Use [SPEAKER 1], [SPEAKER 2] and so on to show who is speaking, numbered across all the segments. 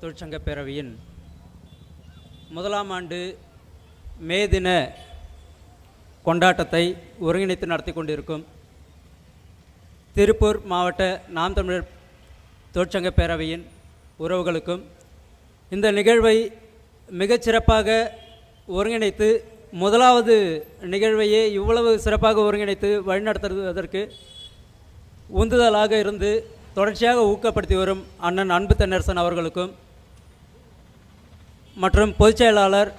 [SPEAKER 1] தொழிற்சங்க பேரவையின் முதலாம் ஆண்டு மே தின கொண்டாட்டத்தை ஒருங்கிணைத்து நடத்தி கொண்டிருக்கும் திருப்பூர் மாவட்ட நாம் தமிழர் தொழிற்சங்க பேரவையின் உறவுகளுக்கும் இந்த நிகழ்வை மிகச்சிறப்பாக ஒருங்கிணைத்து முதலாவது நிகழ்வையே இவ்வளவு சிறப்பாக ஒருங்கிணைத்து வழிநடத்துவதற்கு உந்துதலாக இருந்து தொடர்ச்சியாக ஊக்கப்படுத்தி வரும் அண்ணன் அன்பு தென்னரசன் அவர்களுக்கும் மற்றும் பொதுச் செயலாளர்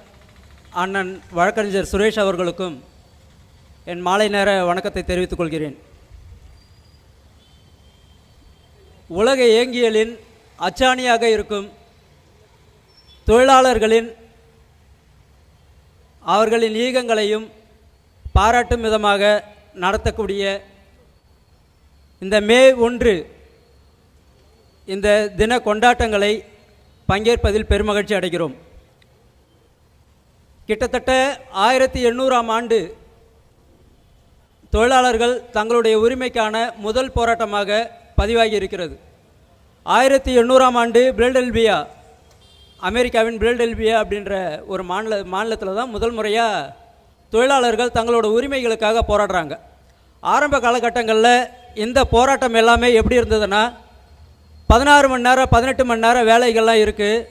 [SPEAKER 1] அண்ணன் வழக்கறிஞர் சுரேஷ் அவர்களுக்கும் என் மாலை நேர வணக்கத்தை தெரிவித்துக் கொள்கிறேன். உலக இயங்கியலின் அச்சாணியாக இருக்கும் தொழிலாளர்களின் அவர்களின் ஈகங்களையும் பாராட்டும் விதமாக நடத்தக்கூடிய இந்த மே 1 இந்த தின கொண்டாட்டங்களை பங்கேற்பதில் பெருமகிழ்ச்சி அடைகிறோம். கிட்டத்தட்ட 1800ஆம் ஆண்டு தொழிலாளர்கள் தங்களுடைய உரிமைக்கான முதல் போராட்டமாக பதிவாகி இருக்கிறது. 1800ஆம் ஆண்டு பிலடெல்பியா, அமெரிக்காவின் பிலடெல்பியா அப்படின்ற ஒரு மாநிலத்தில் தான் முதல் முறையாக தொழிலாளர்கள் தங்களோட உரிமைகளுக்காக போராடுறாங்க. ஆரம்ப காலகட்டங்களில் இந்த போராட்டம் எல்லாமே எப்படி இருந்ததுன்னா 16 மணி நேரம் 18 மணி நேரம் வேலைகள்லாம் இருக்குது.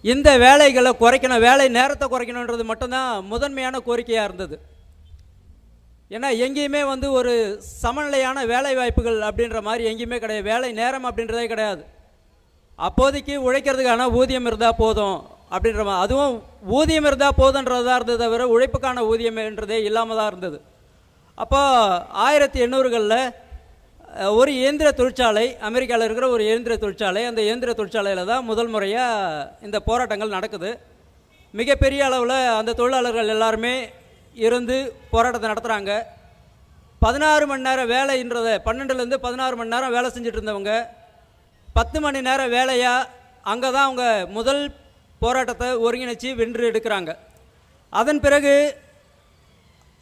[SPEAKER 1] இந்த வேலைகளை குறைக்கணும், வேலை நேரத்தை குறைக்கணுன்றது மட்டும்தான் முதன்மையான கோரிக்கையாக இருந்தது. ஏன்னா எங்கேயுமே ஒரு சமநிலையான வேலை வாய்ப்புகள் அப்படின்ற மாதிரி எங்கேயுமே கிடையாது. வேலை நேரம் அப்படின்றதே கிடையாது. அப்போதைக்கு உழைக்கிறதுக்கான ஊதியம் இருந்தால் போதும் அப்படின்ற மாதிரி, அதுவும் ஊதியம் இருந்தால் போதுன்றதாக இருந்தது தவிர உழைப்புக்கான ஊதியம்ன்றதே இல்லாமல் தான் இருந்தது. அப்போ 1800களில் ஒரு இயந்திர தொழிற்சாலை, அமெரிக்காவில் இருக்கிற ஒரு இயந்திர தொழிற்சாலை, அந்த இயந்திர தொழிற்சாலையில் தான் முதல் முறையாக இந்த போராட்டங்கள் நடக்குது. மிகப்பெரிய அளவில் அந்த தொழிலாளர்கள் எல்லாருமே இருந்து போராட்டத்தை நடத்துகிறாங்க. 16 மணி நேரம் வேலைன்றதை 12லேருந்து 16 மணி நேரம் வேலை செஞ்சுட்டு இருந்தவங்க 10 மணி நேரம் வேலையாக அங்கே தான் அவங்க முதல் போராட்டத்தை ஒருங்கிணைச்சி வென்று எடுக்கிறாங்க. அதன் பிறகு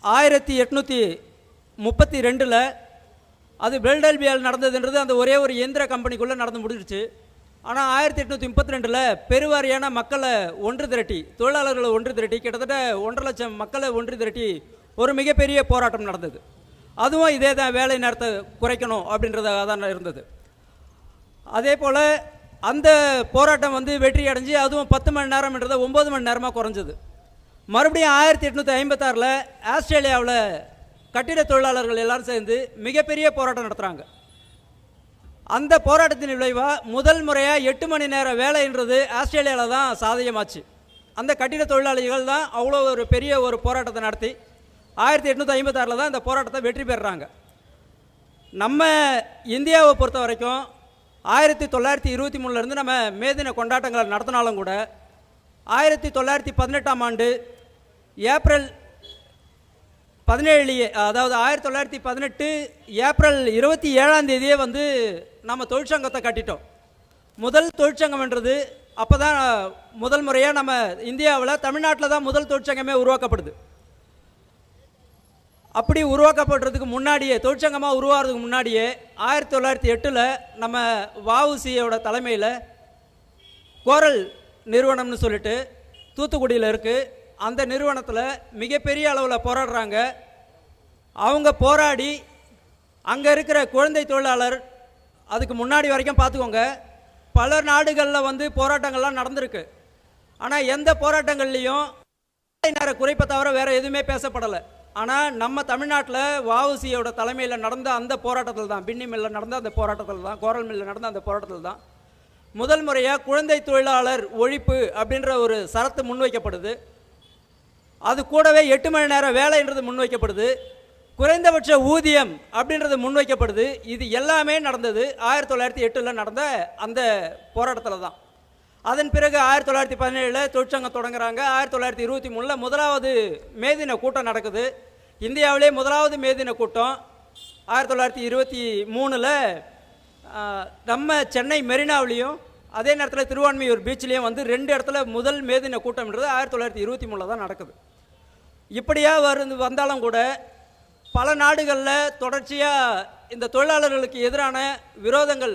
[SPEAKER 1] 1832 அது பிலடெல்பியாவில் நடந்ததுன்றது அந்த ஒரே ஒரு இயந்திர கம்பெனிக்குள்ளே நடந்து முடிஞ்சிருச்சு. ஆனால் 1832 பெருவாரியான மக்களை ஒன்று திரட்டி, தொழிலாளர்களை ஒன்று திரட்டி, கிட்டத்தட்ட 1.5 லட்சம் மக்களை ஒன்று திரட்டி ஒரு மிகப்பெரிய போராட்டம் நடந்தது. அதுவும் இதே தான், வேலை நேரத்தை குறைக்கணும் அப்படின்றதாக தான் இருந்தது. அதே போல் அந்த போராட்டம் வெற்றி அடைஞ்சு அதுவும் 10 மணி நேரம்ன்றதை 9 மணி நேரமாக குறைஞ்சது. மறுபடியும் 1856 ஆஸ்திரேலியாவில் கட்டிட தொழிலாளர்கள் எல்லாரும் சேர்ந்து மிகப்பெரிய போராட்டம் நடத்துகிறாங்க. அந்த போராட்டத்தின் விளைவாக முதல் முறையாக 8 மணி நேர வேலைன்றது ஆஸ்திரேலியாவில் தான் சாத்தியமாச்சு. அந்த கட்டிட தொழிலாளிகள் தான் அவ்வளோ ஒரு பெரிய ஒரு போராட்டத்தை நடத்தி 1856 தான் இந்த போராட்டத்தை வெற்றி பெறுறாங்க. நம்ம இந்தியாவை பொறுத்த வரைக்கும் 1923 நம்ம மே தின கொண்டாட்டங்களை நடத்தினாலும் கூட 1918ஆம் ஆண்டு ஏப்ரல் 17, அதாவது 1918 ஏப்ரல் 27 நம்ம தொழிற்சங்கத்தை கட்டிட்டோம். முதல் தொழிற்சங்கம்ன்றது அப்போ தான் முதல் முறையாக நம்ம இந்தியாவில் தமிழ்நாட்டில் தான் முதல் தொழிற்சங்கமே உருவாக்கப்படுது. அப்படி உருவாக்கப்படுறதுக்கு முன்னாடியே, தொழிற்சங்கமாக உருவாகிறதுக்கு முன்னாடியே 1908 நம்ம வஉசியோட தலைமையில் கோரல் நிறுவனம்னு சொல்லிட்டு தூத்துக்குடியில் இருக்குது. அந்த நிறுவனத்தில் மிகப்பெரிய அளவில் போராடுறாங்க. அவங்க போராடி அங்கே இருக்கிற குழந்தை தொழிலாளர், அதுக்கு முன்னாடி வரைக்கும் பார்த்துக்கோங்க, பல நாடுகளில் போராட்டங்கள்லாம் நடந்திருக்கு. ஆனால் எந்த போராட்டங்கள்லேயும் நேர குறைப்பை தவிர வேறு எதுவுமே பேசப்படலை. ஆனால் நம்ம தமிழ்நாட்டில் வஉசியோட தலைமையில் நடந்த அந்த போராட்டத்தில் தான், பின்னி மில்லில் நடந்த அந்த போராட்டத்தில் தான், கோரல் மில்லில் நடந்த அந்த போராட்டத்தில் தான் முதல் முறையாக குழந்தை தொழிலாளர் ஒழிப்பு அப்படின்ற ஒரு சரத்து முன்வைக்கப்படுது. அது கூடவே 8 மணி நேரம் வேலைன்றது முன்வைக்கப்படுது. குறைந்தபட்ச ஊதியம் அப்படின்றது முன்வைக்கப்படுது. இது எல்லாமே நடந்தது 1908 நடந்த அந்த போராட்டத்தில் தான். அதன் பிறகு 1917 தொழிற்சங்கம் தொடங்குறாங்க. 1923 முதலாவது மேதின கூட்டம் நடக்குது. இந்தியாவிலே முதலாவது மேதின கூட்டம் 1923 நம்ம சென்னை மெரினாவிலையும் அதே நேரத்தில் திருவான்மியூர் பீச்சிலையும் 2 இடத்துல முதல் மேதின கூட்டம்ன்றது 1923 தான் நடக்குது. இப்படியாக வந்தாலும் கூட பல நாடுகளில் தொடர்ச்சியாக இந்த தொழிலாளர்களுக்கு எதிரான விரோதங்கள்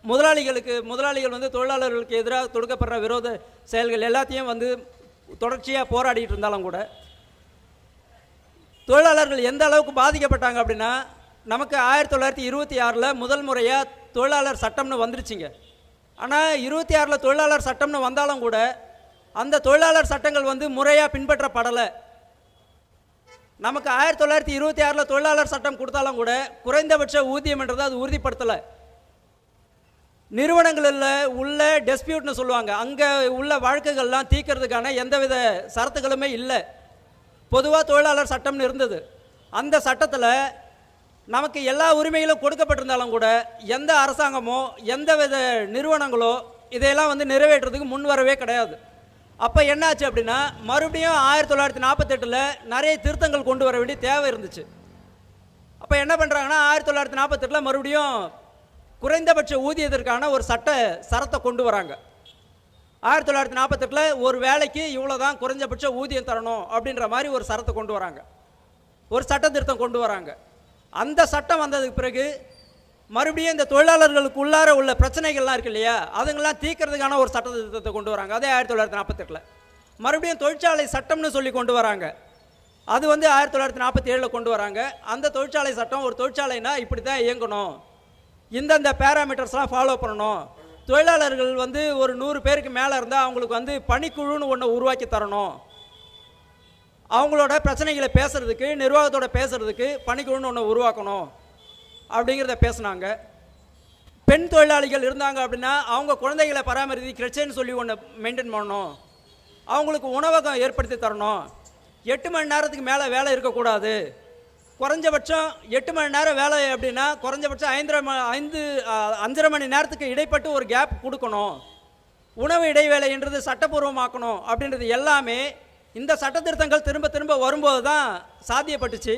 [SPEAKER 1] முதலாளிகள் வந்து தொழிலாளர்களுக்கு எதிராக தொடுக்கப்படுற விரோத செயல்கள் எல்லாத்தையும் வந்து தொடர்ச்சியாக போராடிட்டு இருந்தாலும் கூட தொழிலாளர்கள் எந்த அளவுக்கு பாதிக்கப்பட்டாங்க அப்படின்னா, நமக்கு 1926 முதல் முறையாக தொழிலாளர் சட்டம்னு வந்துருச்சுங்க. ஆனால் 26 தொழிலாளர் சட்டம்னு வந்தாலும் கூட அந்த தொழிலாளர் சட்டங்கள் வந்து முறையாக பின்பற்றப்படலை. நமக்கு 1926 தொழிலாளர் சட்டம் கொடுத்தாலும் கூட குறைந்தபட்ச ஊதியம் என்றதை அது உறுதிப்படுத்தலை. நிறுவனங்களில் உள்ள டெஸ்பியூட்னு சொல்லுவாங்க, அங்கே உள்ள வழக்குகள்லாம் தீர்க்கறதுக்கான எந்தவித சரத்துகளுமே இல்லை. பொதுவாக தொழிலாளர் சட்டம்னு இருந்தது. அந்த சட்டத்தில் நமக்கு எல்லா உரிமைகளும் கொடுக்கப்பட்டிருந்தாலும் கூட எந்த அரசாங்கமோ எந்தவித நிறுவனங்களோ இதையெல்லாம் வந்து நிறைவேற்றுறதுக்கு முன் வரவே கிடையாது. அப்போ என்னாச்சு அப்படின்னா, மறுபடியும் 1948 நிறைய திருத்தங்கள் கொண்டு வர வேண்டிய தேவை இருந்துச்சு. அப்போ என்ன பண்ணுறாங்கன்னா, 1948 மறுபடியும் குறைந்தபட்ச ஊதியத்திற்கான ஒரு சரத்தை கொண்டு வராங்க. 1948 ஒரு வேலைக்கு இவ்வளோ தான் குறைஞ்சபட்ச ஊதியம் தரணும் அப்படின்ற மாதிரி ஒரு சரத்தை கொண்டு வராங்க, ஒரு சட்ட திருத்தம் கொண்டு வராங்க. அந்த சட்டம் வந்ததுக்கு பிறகு மறுபடியும் இந்த தொழிலாளர்களுக்கு உள்ளார உள்ள பிரச்சனைகள்லாம் இருக்கு இல்லையா, அதுங்கெல்லாம் தீர்க்கறதுக்கான ஒரு சட்ட திருத்தத்தை கொண்டு வராங்க. அதே 1948 மறுபடியும் தொழிற்சாலை சட்டம்னு சொல்லி கொண்டு வராங்க. அது வந்து 1947 கொண்டு வராங்க. அந்த தொழிற்சாலை சட்டம், ஒரு தொழிற்சாலைனா இப்படி தான் இயங்கணும், இந்தந்த பேராமீட்டர்ஸ்லாம் ஃபாலோ பண்ணணும், தொழிலாளர்கள் வந்து ஒரு 100 பேருக்கு மேலே இருந்தால் அவங்களுக்கு வந்து பணிக்குழுன்னு ஒன்று உருவாக்கி தரணும், அவங்களோட பிரச்சனைகளை பேசுறதுக்கு நிர்வாகத்தோட பேசுறதுக்கு பணிக்குழுன்னு ஒன்று உருவாக்கணும் அப்படிங்கிறத பேசுனாங்க. பெண் தொழிலாளிகள் இருந்தாங்க அப்படின்னா அவங்க குழந்தைகளை பராமரித்து கிரச்சேன்னு சொல்லி ஒன்று மெயின்டைன் பண்ணணும், அவங்களுக்கு உணவகம் ஏற்படுத்தி தரணும், 8 மணி நேரத்துக்கு மேலே வேலை இருக்கக்கூடாது, குறைஞ்சபட்சம் 8 மணி நேரம் வேலை அப்படின்னா குறைஞ்சபட்சம் 5.5 மணி நேரத்துக்கு இடைப்பட்டு ஒரு கேப் கொடுக்கணும், உணவு இடைவேளைன்றது சட்டப்பூர்வமாக்கணும் அப்படின்றது எல்லாமே இந்த சட்ட திருத்தங்கள் திரும்ப திரும்ப வரும்போது தான் சாத்தியப்பட்டுச்சு.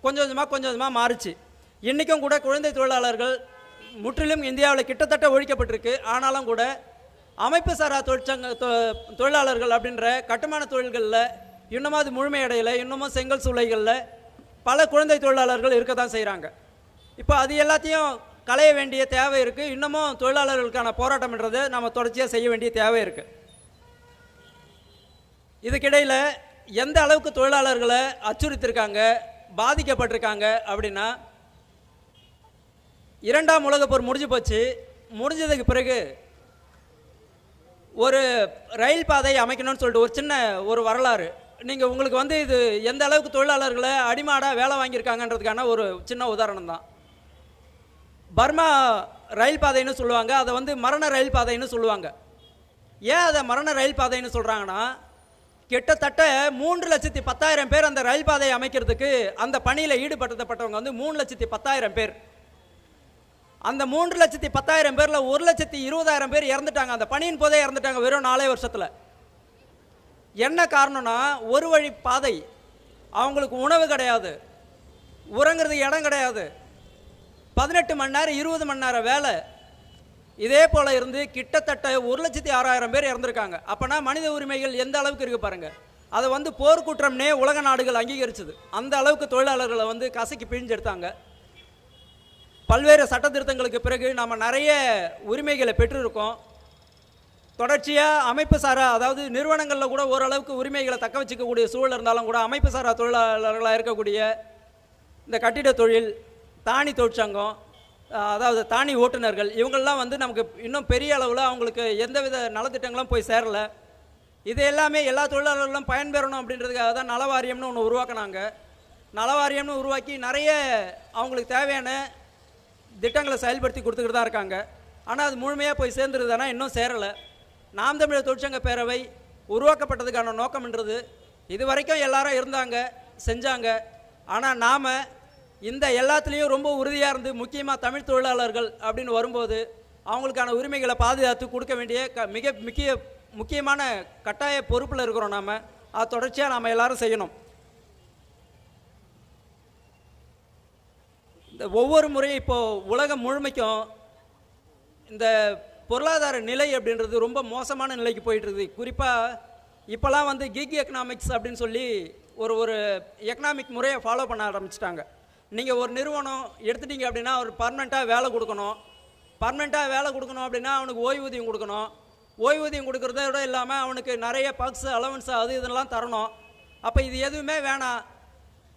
[SPEAKER 1] கொஞ்சம் கொஞ்சமாக மாறுச்சு. இன்றைக்கும் கூட குழந்தை தொழிலாளர்கள் முற்றிலும் இந்தியாவில் கிட்டத்தட்ட ஒழிக்கப்பட்டிருக்கு. ஆனாலும் கூட அமைப்பு சாரா தொழிலாளர்கள் அப்படின்ற கட்டுமான தொழில்களில் இன்னமும் அது முழுமையடையலை. இன்னமும் செங்கல் சூளைகளில் பல குழந்தை தொழிலாளர்கள் இருக்க தான் செய்கிறாங்க. இப்போ அது எல்லாத்தையும் களைய வேண்டிய தேவை இருக்குது. இன்னமும் தொழிலாளர்களுக்கான போராட்டம்ன்றதை நம்ம தொடர்ச்சியாக செய்ய வேண்டிய தேவை இருக்குது. இதுக்கிடையில் எந்த அளவுக்கு தொழிலாளர்களை அச்சுறுத்திருக்காங்க, பாதிக்கப்பட்டிருக்காங்க அப்படின்னா, 2ஆம் உலகப் போர் முடிஞ்சு போச்சு. முடிஞ்சதுக்கு பிறகு ஒரு ரயில் பாதை அமைக்கணும்னு சொல்லிட்டு ஒரு சின்ன ஒரு வரலாறு. நீங்கள் உங்களுக்கு வந்து இது எந்த அளவுக்கு தொழிலாளர்களை அடிமாடாக வேலை வாங்கியிருக்காங்கன்றதுக்கான ஒரு சின்ன உதாரணம் தான். பர்மா ரயில் பாதைன்னு சொல்லுவாங்க, அதை வந்து மரண ரயில் பாதைன்னு சொல்லுவாங்க. ஏன் அதை மரண ரயில் பாதைன்னு சொல்கிறாங்கன்னா, கிட்டத்தட்ட 3,10,000 பேர் அந்த ரயில் பாதையை அமைக்கிறதுக்கு அந்த பணியில் ஈடுபடுத்தப்பட்டவங்க வந்து 3,10,000 பேர். அந்த 3,10,000 பேரில் 1,20,000 பேர் இறந்துட்டாங்க, அந்த பணியின் போதே இறந்துட்டாங்க வெறும் 4 வருஷத்தில். என்ன காரணம்னா, ஒரு வழி பாதை, அவங்களுக்கு உணவு கிடையாது, உறங்குறதுக்கு இடம் கிடையாது, 18 மணி நேரம் 20 மணி நேரம் வேலை, இதே போல் இருந்து கிட்டத்தட்ட 1,06,000 பேர் இறந்துருக்காங்க. அப்போனா மனித உரிமைகள் எந்த அளவுக்கு இருக்குது பாருங்கள். அதை வந்து போர்க்குற்றம்னே உலக நாடுகள் அங்கீகரிச்சது. அந்த அளவுக்கு தொழிலாளர்களை வந்து கசக்கி பிழிஞ்செடுத்தாங்க. பல்வேறு சட்ட திருத்தங்களுக்கு பிறகு நம்ம நிறைய உரிமைகளை பெற்றிருக்கோம். தொடர்ச்சியாக அமைப்பு சாரா, அதாவது நிறுவனங்களில் கூட ஓரளவுக்கு உரிமைகளை தக்க வச்சுக்கக்கூடிய சூழல் இருந்தாலும் கூட அமைப்பு சாரா தொழிலாளர்களாக இருக்கக்கூடிய இந்த கட்டிட தொழில், தானி தொழிற்சங்கம், அதாவது தானி ஓட்டுநர்கள், இவங்கெல்லாம் வந்து நமக்கு இன்னும் பெரிய அளவில் அவங்களுக்கு எந்தவித நலத்திட்டங்களும் போய் சேரலை. இது எல்லாமே எல்லா தொழிலாளர்களும் பயன்பெறணும் அப்படின்றதுக்காக தான் நலவாரியம்னு ஒன்று உருவாக்கினாங்க. நலவாரியம்னு உருவாக்கி நிறைய அவங்களுக்கு தேவையான திட்டங்களை செயல்படுத்தி கொடுத்துக்கிட்டு தான் இருக்காங்க. ஆனால் அது முழுமையாக போய் சேர்ந்துருதுன்னா இன்னும் சேரலை. நாம் தமிழர் தொழிற்சங்க பேரவை உருவாக்கப்பட்டதுக்கான நோக்கம்ன்றது இது வரைக்கும் எல்லாரும் இருந்தாங்க, செஞ்சாங்க. ஆனால் நாம் இந்த எல்லாத்துலேயும் ரொம்ப உறுதியாக இருந்து, முக்கியமாக தமிழ் தொழிலாளர்கள் அப்படின்னு வரும்போது அவங்களுக்கான உரிமைகளை பாதுகாத்து கொடுக்க வேண்டிய முக்கியமான கட்டாய பொறுப்பில் இருக்கிறோம். நாம் அதை தொடர்ச்சியாக நாம் எல்லாரும் செய்யணும். இந்த ஒவ்வொரு முறையும் இப்போது உலகம் முழுமைக்கும் இந்த பொருளாதார நிலை அப்படின்றது ரொம்ப மோசமான நிலைக்கு போயிட்டுருக்குது. குறிப்பாக இப்போலாம் வந்து கிக் எக்கனாமிக்ஸ் அப்படின்னு சொல்லி ஒரு எக்கனாமிக் முறையை ஃபாலோ பண்ண ஆரம்பிச்சிட்டாங்க. நீங்கள் ஒரு நிறுவனம் எடுத்துட்டீங்க அப்படின்னா ஒரு பர்மனெண்ட்டாக வேலை கொடுக்கணும், பர்மனெண்ட்டாக வேலை கொடுக்கணும் அப்படின்னா அவனுக்கு ஓய்வூதியம் கொடுக்கணும். ஓய்வூதியம் கொடுக்குறதோட இல்லாமல் அவனுக்கு நிறைய பக்ஸ் அலவன்ஸ் அது இதெல்லாம் தரணும். அப்போ இது எதுவுமே வேணாம்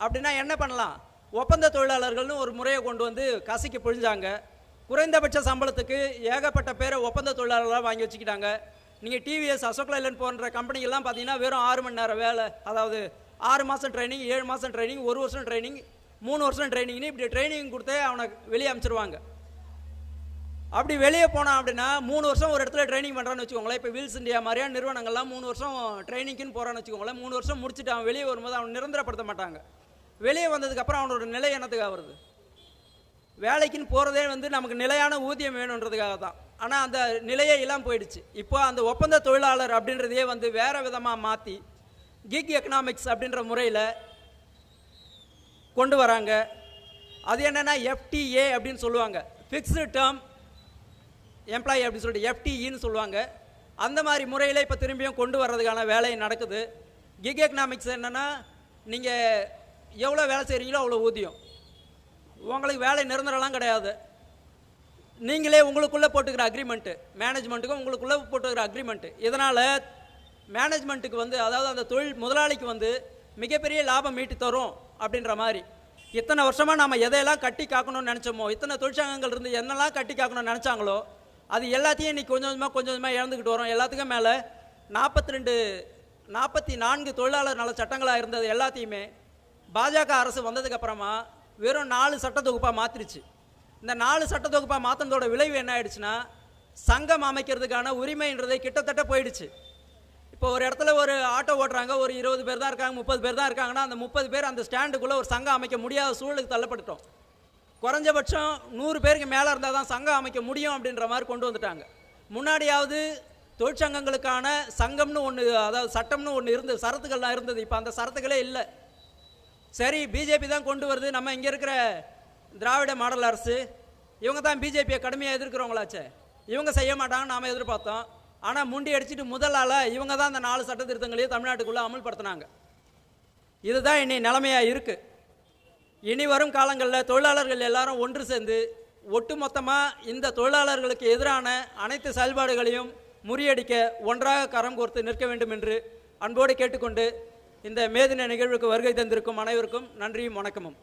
[SPEAKER 1] அப்படின்னா என்ன பண்ணலாம்? ஒப்பந்த தொழிலாளர்கள்னு ஒரு முறையை கொண்டு வந்து கசக்கி பிழிஞ்சாங்க. குறைந்தபட்ச சம்பளத்துக்கு ஏகப்பட்ட பேரை ஒப்பந்த தொழிலாளர்களாக வாங்கி வச்சுக்கிட்டாங்க. நீங்கள் டிவிஎஸ், அசோக் லைலண்ட் போன்ற கம்பெனிகள்லாம் பார்த்தீங்கன்னா வெறும் 6 மணி நேரம் வேலை, அதாவது 6 மாதம் ட்ரைனிங், 7 மாதம் ட்ரைனிங், 1 வருஷம் ட்ரைனிங், 3 வருஷம் ட்ரைனிங்னு இப்படி ட்ரைனிங் கொடுத்தே அவனை வெளியே அனுப்பிச்சிருவாங்க. அப்படி வெளியே போனான் அப்படின்னா 3 வருஷம் ஒரு இடத்துல ட்ரைனிங் பண்ணுறான்னு வச்சுக்கோங்களேன். இப்போ வீல்ஸ் இந்தியா மாதிரியான நிறுவனங்கள்லாம் 3 வருஷம் ட்ரைனிங்க்குன்னு போகிறான்னு வச்சுக்கோங்களேன். 3 வருஷம் முடிச்சுட்டு அவன் வெளியே வரும்போது அவன் நிரந்தரப்படுத்த மாட்டாங்க. வெளியே வந்ததுக்கப்புறம் அவனோட நிலை என்னத்துக்காக வருது? வேலைக்குன்னு போகிறதே வந்து நமக்கு நிலையான ஊதியம் வேணுன்றதுக்காக தான். ஆனால் அந்த நிலையே இல்லாமல் போயிடுச்சு. இப்போ அந்த ஒப்பந்த தொழிலாளர் அப்படின்றதையே வந்து வேறு விதமாக மாற்றி கிக் எக்கனாமிக்ஸ் அப்படின்ற முறையில் கொண்டு வராங்க. அது என்னென்னா எஃப்டிஏ அப்படின்னு சொல்லுவாங்க, ஃபிக்ஸ்டு டேர்ம் எம்ப்ளாயி அப்படின்னு சொல்லிட்டு எஃப்டிஇன்னு சொல்லுவாங்க. அந்த மாதிரி முறையில் இப்போ திரும்பியும் கொண்டு வர்றதுக்கான வேலை நடக்குது. கிக் எக்கனாமிக்ஸ் என்னென்னா, நீங்கள் எவ்வளோ வேலை செய்கிறீங்களோ அவ்வளோ ஊதியம், உங்களுக்கு வேலை நிரந்தரம்லாம் கிடையாது. நீங்களே உங்களுக்குள்ளே போட்டுக்கிற அக்ரிமெண்ட்டு, மேனேஜ்மெண்ட்டுக்கும் உங்களுக்குள்ளே போட்டுக்கிற அக்ரிமெண்ட்டு. இதனால் மேனேஜ்மெண்ட்டுக்கு வந்து, அதாவது அந்த தொழில் முதலாளிக்கு வந்து மிகப்பெரிய லாபம் மீட்டி தரும் அப்படின்ற மாதிரி. இத்தனை வருஷமாக நம்ம எதையெல்லாம் கட்டி காக்கணும்னு நினச்சோமோ, இத்தனை தொழிற்சங்கங்கள் இருந்து என்னெல்லாம் கட்டி காக்கணும்னு நினச்சாங்களோ அது எல்லாத்தையும் இன்றைக்கி கொஞ்சம் கொஞ்சமாக இழந்துக்கிட்டு வரோம். எல்லாத்துக்கும் மேலே 44 தொழிலாளர் நல சட்டங்களாக இருந்தது எல்லாத்தையுமே பாஜக அரசு வந்ததுக்கப்புறமா வெறும் 4 சட்ட தொகுப்பாக மாற்றிருச்சு. இந்த 4 சட்ட தொகுப்பாக மாற்றினதோட விளைவு என்ன ஆயிடுச்சுன்னா, சங்கம் அமைக்கிறதுக்கான உரிமைன்றதை கிட்டத்தட்ட போயிடுச்சு. இப்போ ஒரு இடத்துல ஒரு ஆட்டோ ஓட்டுறாங்க, ஒரு 20 பேர் தான் இருக்காங்க, 30 பேர் தான் இருக்காங்கன்னா அந்த 30 பேர் அந்த ஸ்டாண்டுக்குள்ளே ஒரு சங்கம் அமைக்க முடியாத சூழலுக்கு தள்ளப்பட்டுட்டோம். குறைஞ்சபட்சம் 100 பேருக்கு மேலே இருந்தால் தான் சங்கம் அமைக்க முடியும் அப்படின்ற மாதிரி கொண்டு வந்துட்டாங்க. முன்னாடியாவது தொழிற்சங்கங்களுக்கான சங்கம்னு ஒன்று, அதாவது சட்டம்னு ஒன்று இருந்தது, சரத்துக்கள்லாம் இருந்தது. இப்போ அந்த சரத்துக்களே இல்லை. சரி, பிஜேபி தான் கொண்டு வருது, நம்ம இங்கே இருக்கிற திராவிட மாடல் அரசு, இவங்க தான் பிஜேபியை கடுமையாக எதிர்க்கிறவங்களாச்சே, இவங்க செய்ய மாட்டாங்கன்னு நாம் எதிர்பார்த்தோம். ஆனால் முண்டி அடிச்சுட்டு முதல் ஆளாக இவங்க தான் அந்த 4 சட்ட திருத்தங்களையும் தமிழ்நாட்டுக்குள்ளே அமல்படுத்தினாங்க. இதுதான் இன்னை நிலைமையாக இருக்குது. இனி வரும் காலங்களில் தொழிலாளர்கள் எல்லாரும் ஒன்று சேர்ந்து ஒட்டுமொத்தமாக இந்த தொழிலாளர்களுக்கு எதிரான அனைத்து செயல்பாடுகளையும் முறியடிக்க ஒன்றாக கரம் கோர்த்து நிற்க வேண்டும் என்று அன்போடு கேட்டுக்கொண்டு இந்த மேதின நிகழ்வுக்கு வருகை தந்திருக்கும் அனைவருக்கும் நன்றியும் வணக்கமும்.